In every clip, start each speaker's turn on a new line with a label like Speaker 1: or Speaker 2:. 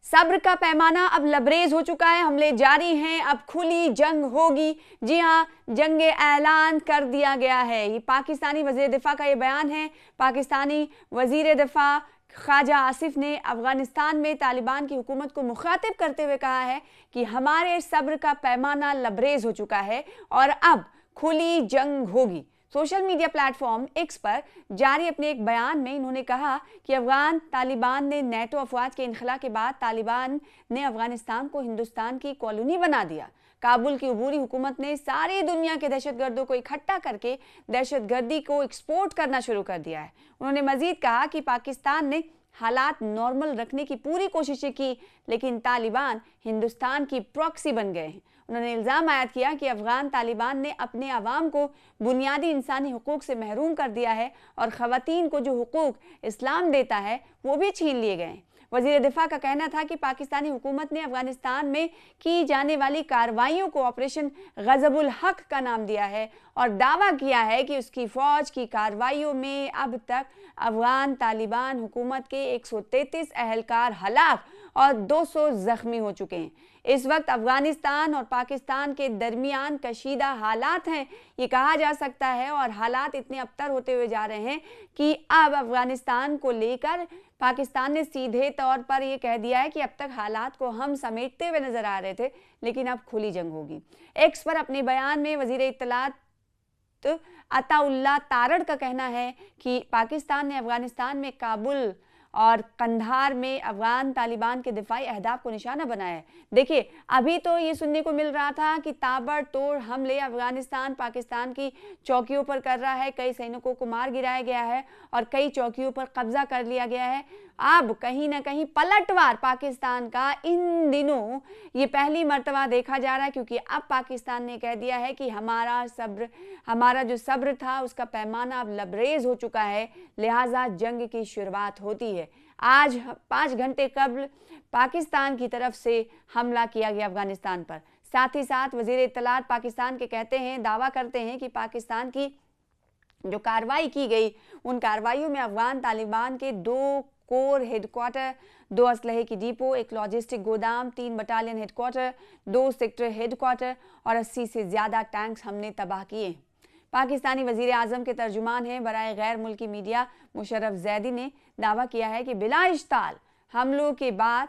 Speaker 1: सब्र का पैमाना अब लबरेज हो चुका है, हमले जारी हैं, अब खुली जंग होगी। जी हां, जंग ऐलान कर दिया गया है। ये पाकिस्तानी वज़ीर दिफा का ये बयान है। पाकिस्तानी वज़ीर दिफा ख्वाजा आसिफ ने अफगानिस्तान में तालिबान की हुकूमत को मुखातिब करते हुए कहा है कि हमारे सब्र का पैमाना लबरेज हो चुका है और अब खुली जंग होगी। सोशल मीडिया प्लेटफॉर्म एक्स पर जारी अपने एक बयान में इन्होंने कहा कि अफगान तालिबान ने नेटो अफवाज के इनखला के बाद तालिबान ने अफगानिस्तान को हिंदुस्तान की कॉलोनी बना दिया। काबुल की अबूरी हुकूमत ने सारी दुनिया के दहशतगर्दों को इकट्ठा करके दहशतगर्दी को एक्सपोर्ट करना शुरू कर दिया है। उन्होंने मजीद कहा कि पाकिस्तान ने हालात नॉर्मल रखने की पूरी कोशिशें की, लेकिन तालिबान हिंदुस्तान की प्रॉक्सी बन गए हैं। उन्होंने इल्ज़ाम आयद किया कि अफगान तालिबान ने अपने अवाम को बुनियादी इंसानी हुकूक से महरूम कर दिया है और ख़वातीन को जो हुकूक इस्लाम देता है वो भी छीन लिए गए हैं। वज़ीर दिफा का कहना था कि पाकिस्तानी हुकूमत ने अफगानिस्तान में की जाने वाली कार्रवाइयों को ऑपरेशन गज़बुल हक का नाम दिया है और दावा किया है कि उसकी फ़ौज की कार्रवाइयों में अब तक अफगान तालिबान हुकूमत के 133 अहलकार हलाक और 200 ज़ख्मी हो चुके हैं। इस वक्त अफगानिस्तान और पाकिस्तान के दरमियान कशीदा हालात हैं, ये कहा जा सकता है, और हालात इतने अबतर होते हुए जा रहे हैं कि अब अफगानिस्तान को लेकर पाकिस्तान ने सीधे तौर पर यह कह दिया है कि अब तक हालात को हम समेटते हुए नजर आ रहे थे, लेकिन अब खुली जंग होगी। एक्स पर अपने बयान में वजीर इत्तलात अताउल्लाह तारड़ का कहना है कि पाकिस्तान ने अफगानिस्तान में काबुल और कंधार में अफगान तालिबान के दिफाई अहदाफ को निशाना बनाया है। देखिए, अभी तो ये सुनने को मिल रहा था कि ताबड़तोड़ हमले अफगानिस्तान पाकिस्तान की चौकियों पर कर रहा है, कई सैनिकों को मार गिराया गया है और कई चौकियों पर कब्जा कर लिया गया है। अब कहीं ना कहीं पलटवार पाकिस्तान का इन दिनों ये पहली मर्तबा देखा जा रहा है, क्योंकि अब पाकिस्तान ने कह दिया है कि हमारा जो सब्र था उसका पैमाना अब लबरेज हो चुका है, लिहाजा जंग की शुरुआत होती है। आज 5 घंटे कबल पाकिस्तान की तरफ से हमला किया गया अफगानिस्तान पर। साथ ही साथ वजीर इत्तलात पाकिस्तान के कहते हैं, दावा करते हैं कि पाकिस्तान की जो कार्रवाई की गई उन कार्रवाइयों में अफगान तालिबान के 2 कोर हेडक्वार्टर, 2 असलहे की डिपो, 1 लॉजिस्टिक गोदाम, 3 बटालियन हेडक्वार्टर, 2 सेक्टर हेडक्वार्टर और 80 से ज़्यादा टैंक्स हमने तबाह किए। पाकिस्तानी वज़ीर आज़म के तर्जुमान हैं बराए गैर मुल्की मीडिया मुशर्रफ ज़ैदी ने दावा किया है कि बिला इश्ताल हमलों के बाद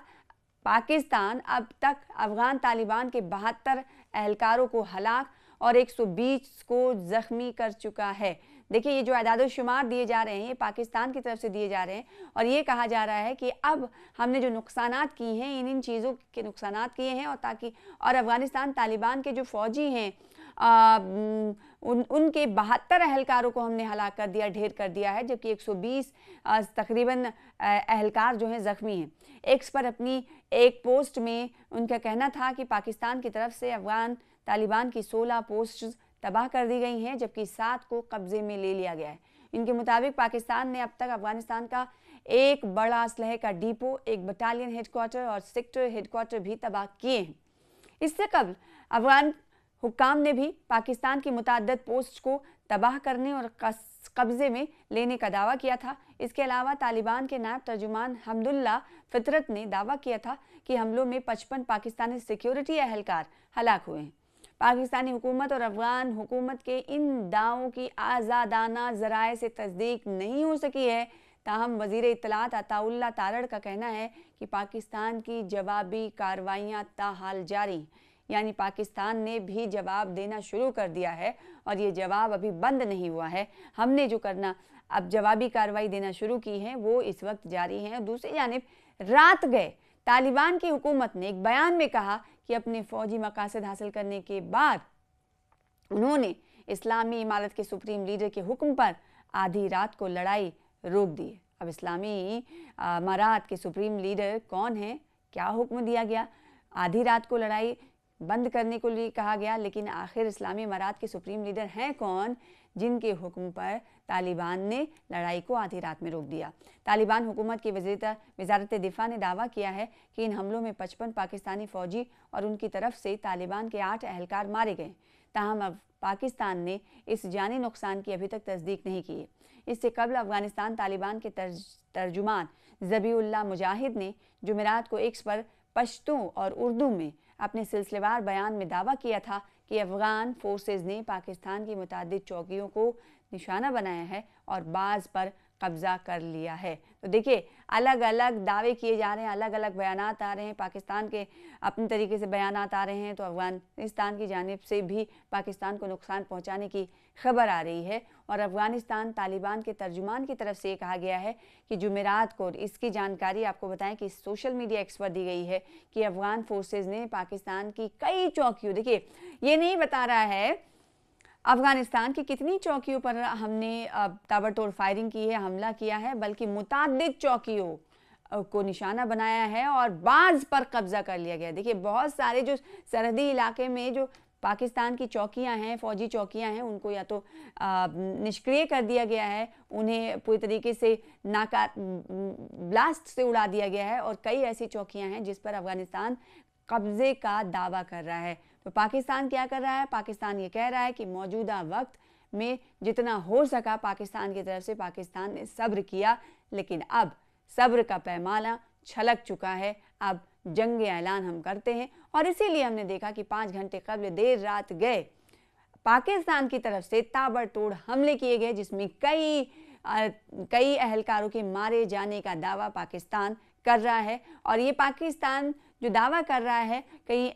Speaker 1: पाकिस्तान अब तक अफगान तालिबान के 72 अहलकारों को हलाक और 120 को ज़ख्मी कर चुका है। देखिए, ये जो आदाद शुमार दिए जा रहे हैं ये पाकिस्तान की तरफ से दिए जा रहे हैं और ये कहा जा रहा है कि अब हमने जो नुकसानात किए हैं इन चीज़ों के नुकसानात किए हैं और अफगानिस्तान तालिबान के जो फ़ौजी हैं उनके 72 अहलकारों को हमने हलाक कर दिया, ढेर कर दिया है, जबकि 120 तकरीबन अहलकार जो हैं ज़ख्मी हैं। एक्स पर अपनी एक पोस्ट में उनका कहना था कि पाकिस्तान की तरफ से अफगान तालिबान की 16 पोस्ट तबाह कर दी गई हैं, जबकि 7 को कब्जे में ले लिया गया है। इनके मुताबिक पाकिस्तान ने अब तक अफगानिस्तान का एक बड़ा असलहे का डिपो, 1 बटालियन हेडक्वार्टर और सेक्टर हेडक्वार्टर भी तबाह किए हैं। इससे कबल अफगान हुक्काम ने भी पाकिस्तान की मुतअद्दिद पोस्ट को तबाह करने और कब्जे में लेने का दावा किया था। इसके अलावा तालिबान के नायब तर्जुमान हमदुल्ला फितरत ने दावा किया था कि हमलों में 55 पाकिस्तानी सिक्योरिटी अहलकार हलाक हुए हैं। पाकिस्तानी हुकूमत और अफगान हुकूमत के इन दावों की आज़ादाना ज़राए से तस्दीक नहीं हो सकी है। ताहम वज़ीर इत्तलात अताउल्लाह तारड़ का कहना है कि पाकिस्तान की जवाबी कार्रवाइयाँ ताहाल जारी, यानी पाकिस्तान ने भी जवाब देना शुरू कर दिया है और ये जवाब अभी बंद नहीं हुआ है। हमने जो करना अब जवाबी कार्रवाई देना शुरू की है वो इस वक्त जारी है। दूसरी जानिब रात गए तालिबान की हुकूमत ने एक बयान में कहा कि अपने फ़ौजी मकासद हासिल करने के बाद उन्होंने इस्लामी इमारत के सुप्रीम लीडर के हुक्म पर आधी रात को लड़ाई रोक दी। अब इस्लामी इमारत के सुप्रीम लीडर कौन हैं, क्या हुक्म दिया गया, आधी रात को लड़ाई बंद करने को लिए कहा गया, लेकिन आखिर इस्लामी इमारत के सुप्रीम लीडर हैं कौन जिनके हुक्म पर तालिबान ने लड़ाई को आधी रात में रोक दिया। तालिबान हुकूमत की वज़ारत दिफा ने दावा किया है कि इन हमलों में 55 पाकिस्तानी फ़ौजी और उनकी तरफ से तालिबान के 8 अहलकार मारे गए। ताहम अब पाकिस्तान ने इस जानी नुकसान की अभी तक तस्दीक नहीं की है। इससे कबल अफगानिस्तान तालिबान के तर्जुमान ज़बीउल्लाह मुजाहिद ने जुमेरात को एक्स पर पश्तो और उर्दू में अपने सिलसिलेवार बयान में दावा किया था कि अफ़गान फोर्सेस ने पाकिस्तान की मुतादिद चौकियों को निशाना बनाया है और बाज़ पर कब्ज़ा कर लिया है। तो देखिए, अलग अलग दावे किए जा रहे हैं, अलग अलग बयानात आ रहे हैं, पाकिस्तान के अपने तरीके से बयानात आ रहे हैं, तो अफ़गानिस्तान की जानिब से भी पाकिस्तान को नुकसान पहुंचाने की खबर आ रही है। और अफ़गानिस्तान तालिबान के तर्जुमान की तरफ से ये कहा गया है कि जुमेरात को, इसकी जानकारी आपको बताएं कि सोशल मीडिया एक्स पर दी गई है कि अफ़गान फोर्सेज ने पाकिस्तान की कई चौकियों, देखिए ये नहीं बता रहा है अफ़गानिस्तान की कितनी चौकियों पर हमने ताबड़तोड़ फायरिंग की है, हमला किया है, बल्कि मुतादिद चौकियों को निशाना बनाया है और बाज़ पर कब्ज़ा कर लिया गया। देखिए, बहुत सारे जो सरहदी इलाके में जो पाकिस्तान की चौकियां हैं, फ़ौजी चौकियां हैं, उनको या तो निष्क्रिय कर दिया गया है, उन्हें पूरी तरीके से ब्लास्ट से उड़ा दिया गया है, और कई ऐसी चौकियां हैं जिस पर अफ़गानिस्तान कब्ज़े का दावा कर रहा है। तो पाकिस्तान क्या कर रहा है? पाकिस्तान ये कह रहा है कि मौजूदा वक्त में जितना हो सका पाकिस्तान की तरफ से पाकिस्तान ने सब्र किया, लेकिन अब सब्र का पैमाना छलक चुका है। अब जंग ऐलान हम करते हैं, और इसीलिए हमने देखा कि 5 घंटे कबल देर रात गए पाकिस्तान की तरफ से ताबड़तोड़ हमले किए गए, जिसमें कई अहलकारों के मारे जाने का दावा पाकिस्तान कर रहा है। और ये पाकिस्तान जो दावा कर रहा है, कहीं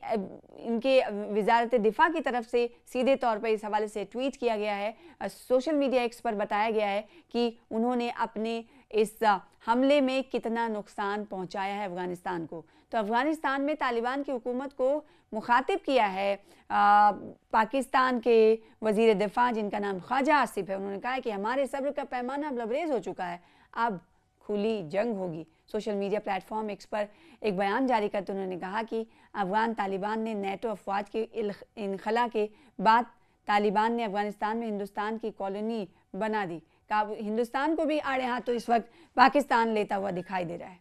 Speaker 1: इनके वजारत दिफा की तरफ से सीधे तौर पर इस हवाले से ट्वीट किया गया है, सोशल मीडिया एक्स पर बताया गया है कि उन्होंने अपने इस हमले में कितना नुकसान पहुंचाया है अफ़गानिस्तान को। तो अफ़गानिस्तान में तालिबान की हुकूमत को मुखातिब किया है पाकिस्तान के वज़ीर दिफा, जिनका नाम ख्वाजा आसिफ है। उन्होंने कहा है कि हमारे सब्र का पैमाना अब लबरेज हो चुका है, अब खुली जंग होगी। सोशल मीडिया प्लेटफॉर्म एक्स पर एक बयान जारी करते उन्होंने कहा कि अफ़गान तालिबान ने नेटो अफवाज के इनखला के बाद तालिबान ने अफ़गानिस्तान में हिंदुस्तान की कॉलोनी बना दी। हिंदुस्तान को भी आड़े हाथों इस वक्त पाकिस्तान लेता हुआ दिखाई दे रहा है।